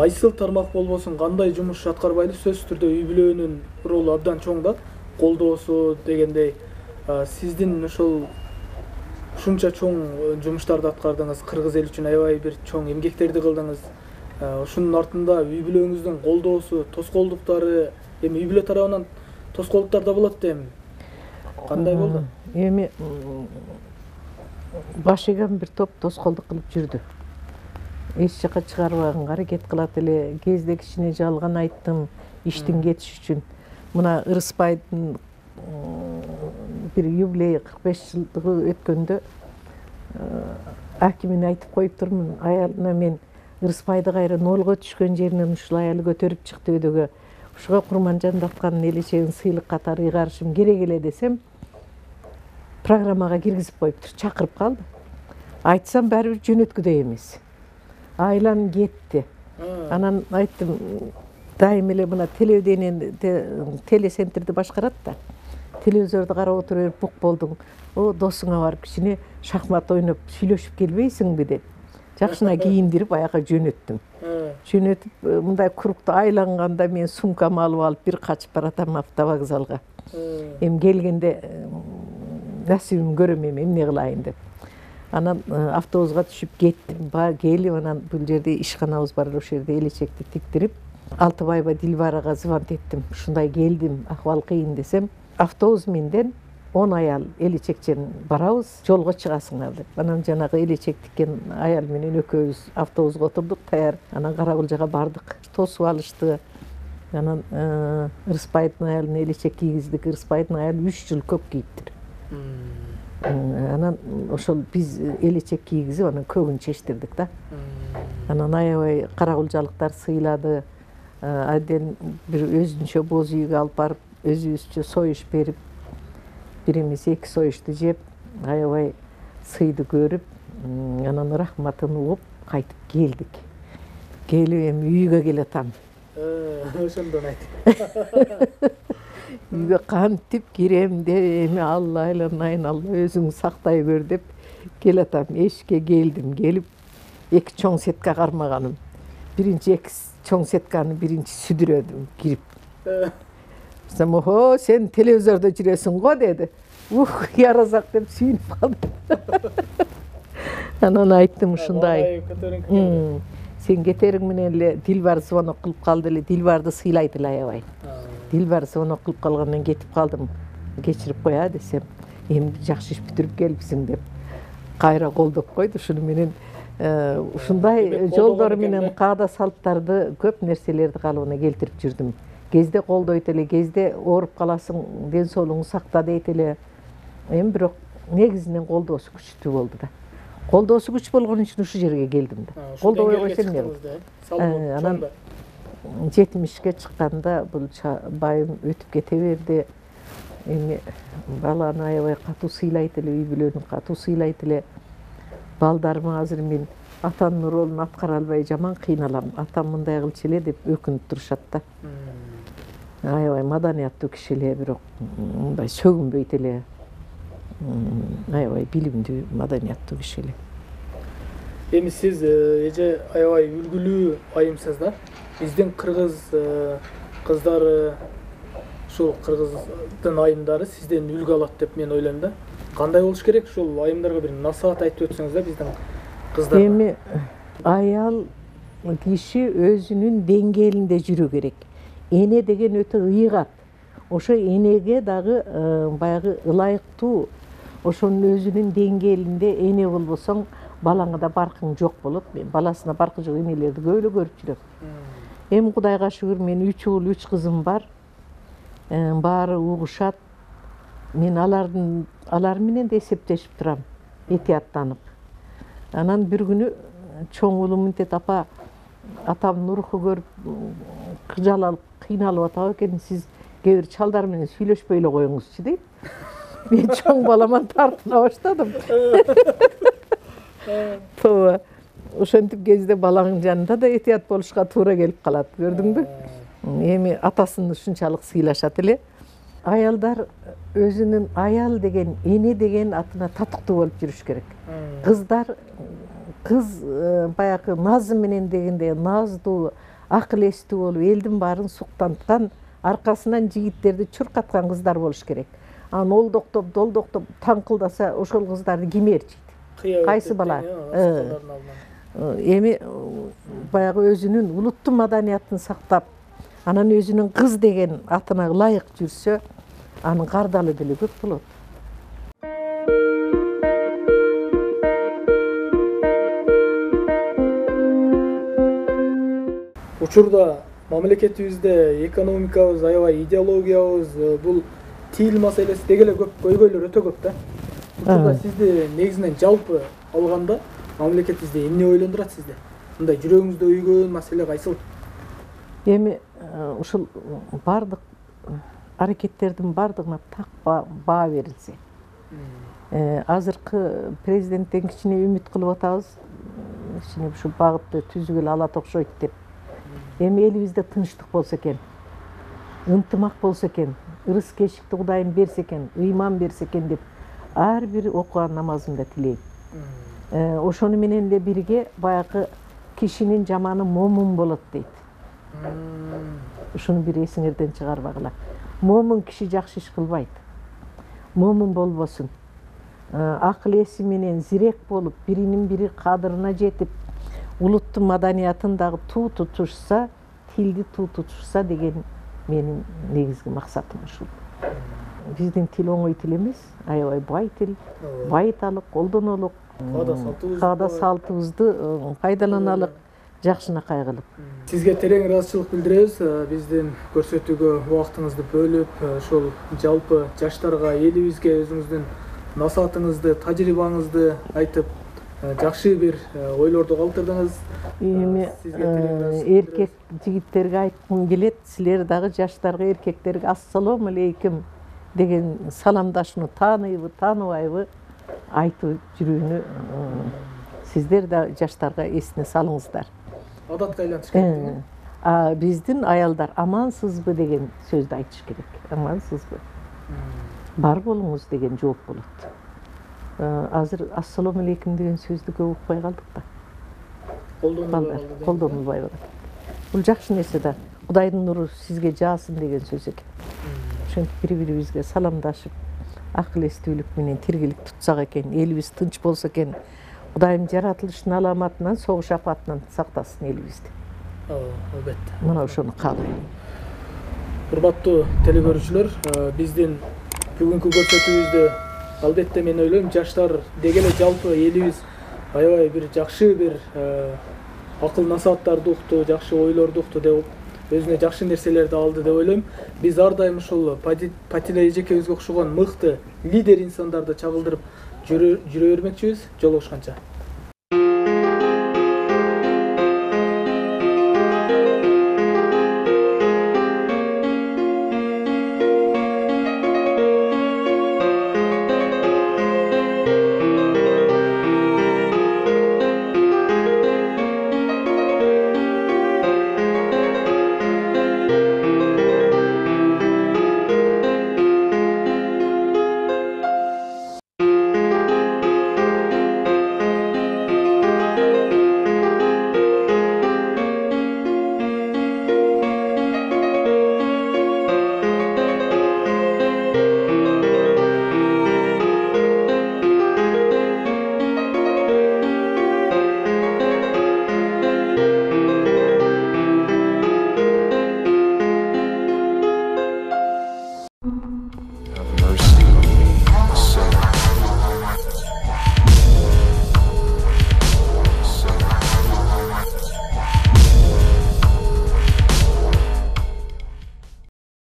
кайсыл тармак болбосун кандай жумуш аткарбайлы сөзсүз түрдө үй бүлөнүн ролу абдан чоң да, колдоосу дегендей. Сиздин ошол ушунча чоң жумуштарды аткардыңыз, кыргыз эл үчүн аябай бир чоң эмгектерди кылдыңыз. Ушунун артында үй бүлөңүздүн колдоосу, тоскоолдуктары, эми үй бүлө тарабынан тоскоолдуктар да болот да эми. Кандай болду? Эми баш ийген бир топ тоскоолдук кылып жүрдү. Эч жака чыгарбаганга аракет кылат эле. Кезде кичине жалган айттым иштин кетиш үчүн. Мына Ырысбайдын bir юбилей 45 жылдыгы өткөндө акимине айтып коюп турмун, аялына мен Ырысбайды кайра нолго түшкөн жеринен ушул аялы көтөрүп чыкты өйдөгө. Ушуга Курманжан атканын элечегин сыйлык катары ыйгарышым керек эле десем, программага киргизип коюптур, чакырып калды. Айтсам баары бир жөнөткүдөй эмес. Айлан кетти. Анан айттым, дайым эле мына телевидениени, телецентрди башкарат да. Телевизорду карап отуруп бук болдуң. О, досуңа барып кичине шахмат ойноп сүйлөшүп келбейсиңби деп. Жакшына кийиндирип аяка жөнөттүм. Жөнөтүп, мындай курукту айланганда мен сумкамы алып алып бир качып баратам автовокзалга. Эми келгенде насибим көрөм эми эмне кылайын деп. Анан автобуска түшүп кеттим. Келип анан бул жерде ишканабыз бар, ошол жерде элечекти тиктирип, Алтыбаева Дилбарага звонт эттим. Ушундай келдим, акыбал кыйын десем, автобус менден 10 аял элечекчен барабыз, жолго чыгасыңар деп. Анан жанагы элечек тиккен аял менен экөөбүз автобуска отурдук, таяр. Анан Карагулжага бардык. Тосуп алышты. Анан Ырысбайдын аялына элечек кийгиздик. Ырысбайдын аялы 3 жыл көк кийиптир. Анан ошол биз элечек кийгизип, анан көгүн чечтирдик да. Анан аябай карагулжалыктар сыйлады. Аден бир өзүнчө боз үйгө алып барып, өзүбүзчө союш берип, бирimiz 2 союшту жеп, аябай сыйды көрүп, анан рахматын угуп кайтып келдик. Келип эми үйгө келатам. Ошондон айт. Үйгө кантип кирем деп, эми Алла айланайын, Алла өзүң сактай көр деп келатам. Эшикке келдим, келип 2 чоң сетка кармаганым. Биринчи 2 чоң сетканы биринчи сүдүрөдүм кирип. Сен охо, сен телевизордо жүрөсүң го деди. Яразак деп сүйүнүп калдым. Анан айттым ушундай. Сен кетериң менен эле Дилбар звонок кылып калды эле, Дилбарды сыйлайт эле аябай. Дилбар звонок кылып калгандан кетип калдым. Кечирип коя десем, эми жакшы иш бүтүрүп келипсиң деп кайра колдоп койду. Ушуну менен ушундай жолдор менен каада салттарды, көп нерселерди калыбына келтирип жүрдүм. Кезде колдойт эле, кезде ооруп каласың, ден соолугуңду сакта дейт эле. Эми бирок негизинен колдоосу күчтүү болду да. Колдоосу күч болгон үчүн ушул жерге келдим да. Колдобой койсо эмне болот? Анан 70-ке чыкканда бул байым өтүп кете берди. Эми баланы аябай катуу сыйлайт эле, үй бүлөнү катуу сыйлайт эле. Балдарыма азыр мен атанын ролун аткара албай жаман кыйналам. Атам мындай кылчу эле деп өкүнүп турушат да. Аябай маданияттуу киши эле, бирок мындай сөгүнбөйт эле. Аябай билимдүү, маданияттуу киши эле. Эми сиз эже аябай үлгүлүү айымсыз да. Биздин кыргыз кыздары, ушул кыргыздын айымдары сизден үлгү алат деп мен ойлойм да. Кандай болуш керек? Ушул айымдарга бир насаат айтып өтсөңүз да биздин кыздарга. Эми аял киши өзүнүн деңгээлинде жүрү керек. Эне деген өтө ыйгат. Ошо энеге дагы баягы ылайыктуу, ошонун өзүнүн деңгээлинде эне болбосоң, балаңа да баркың жок болот. Мен баласына баркы жок энелерди көп эле көрүп жүрөм. Эми Кудайга шүгүр, мен 3 уул 3 кызым бар. Баары угушат. Мен алар менен да эсептешип турам, этияттанып. Анан бир күнү чоң уулум мынтет, апа, атамдын руху көрүп кыжалалып, кыйналып атабы экен, сиз кээ бир чалдар менен сүйлөшпөй эле коюңузчу дейт. Мен чоң баламан тартына баштадым. Тооба. Ошентип кезде балаңын жанында да этият болушка туура келип калат, көрдүңбү? Эми атасын ушунчалык сыйлашат эле. Аялдар өзүнүн аял деген, эне деген атына татыктуу болуп жүрүш керек. Кыздар, кыз баягы назы менен дегенде наздуу, акыл эстүү болуп элдин баарын суктанткан, аркасынан жигиттерди чуркаткан кыздар болуш керек. Анан олдоктоп, долдоктоп таңкылдаса ошол кыздарды ким ээрчийт? Кайсы бала? Эми баягы өзүнүн улуттун маданиятын сактап, анан өзүнүн кыз деген атына ылайык жүрсө, анын кардалы деле көп болот. Учурда мамлекетибизде экономикабыз, аябай идеологиябыз, бул тил маселеси деги эле көп, көйгөйлөр өтө көп да. Учурда сизди негизинен жалпы алганда мамлекетибизде эмне ойлондурат сизди? Мындай жүрөгүңүздө үйгөн маселе кайсыл? Эми ушул бардык аракеттердин бардыгына так баа берилсе. Азыркы президенттен кичине үмүт кылып атабыз. Кичине ушу багытты түзүгүлө алат окшойт деп. Эми элибизде тынчтык болсо экен, ынтымак болсо экен, ырыс-кешикти Кудайым берсе экен, ыйман берсе экен деп ар бир окуган намазымда тилейм. Ошону менен эле бирге баягы кишинин жаманы момун болот дейт. Ушуну бир эсиңерден чыгарбагыла. Момун киши жакшы иш кылбайт. Момун болбосун. Акыл эси менен зирек болуп, биринин бири кадырына жетип, улуттун маданиятын дагы туу тутушса, тилди туу тутушса деген менин негизги максатым ушул. Биздин тил оңой тил эмес, аябай бай тил, байыталык, колдонолук, каада салтыбызды пайдаланалык, жакшынакай кылып. Сизге терең ыраазычылык билдиребиз. Биздин көрсөтүүгө убактыңызды бөлүп, ошол жалпы жаштарга, элибизге өзүңүздүн насаатыңызды, тажрыйбаңызды айтып, жакшы бир ойлорду калтырдыңыз. Эми эркек жигиттерге айткым келет, силер дагы жаштарга, эркектерге ассалому алейкум деген саламдашууну тааныйбы, тааныбайбы айтып жүрүүнү сиздер да жаштарга эсине салыңыздар. Адатка айлантыш керек. Биздин аялдар амансызбы деген сөздү айтыш керек. Амансызбы? Бар болуңуз деген жооп болот. Азыр ассалому алейкум деген сөздү көп укпай калдык да. Колдонулбай калат. Бул жакшы нерсе да. Кудайдын нуру сизге жаасын деген сөз экен. Ошентип бири-бирибизге саламдашып, акыл эстүүлүк менен тиргелик тутсак экен, элибиз тынч болсо экен, Кудайым жаратылыштын аламатынан, согуш апатынан сактасын элибизди. Албетте. Мына ошону каалайм. Урматтуу телекөрүүчүлөр, биздин бүгүнкү көрсөтүүбүздө албетте мен ойлойм, жаштар деги эле жалпы элибиз аябай бир жакшы бир акыл насааттарды укту, жакшы ойлорду укту деп, өзүнө жакшы нерселерди алды деп ойлойм. Биз ар дайым ушул Патила эжекебизге окшогон мыкты лидер инсандарды чагылдырып жүрө бермекчибиз. Жолугушканча.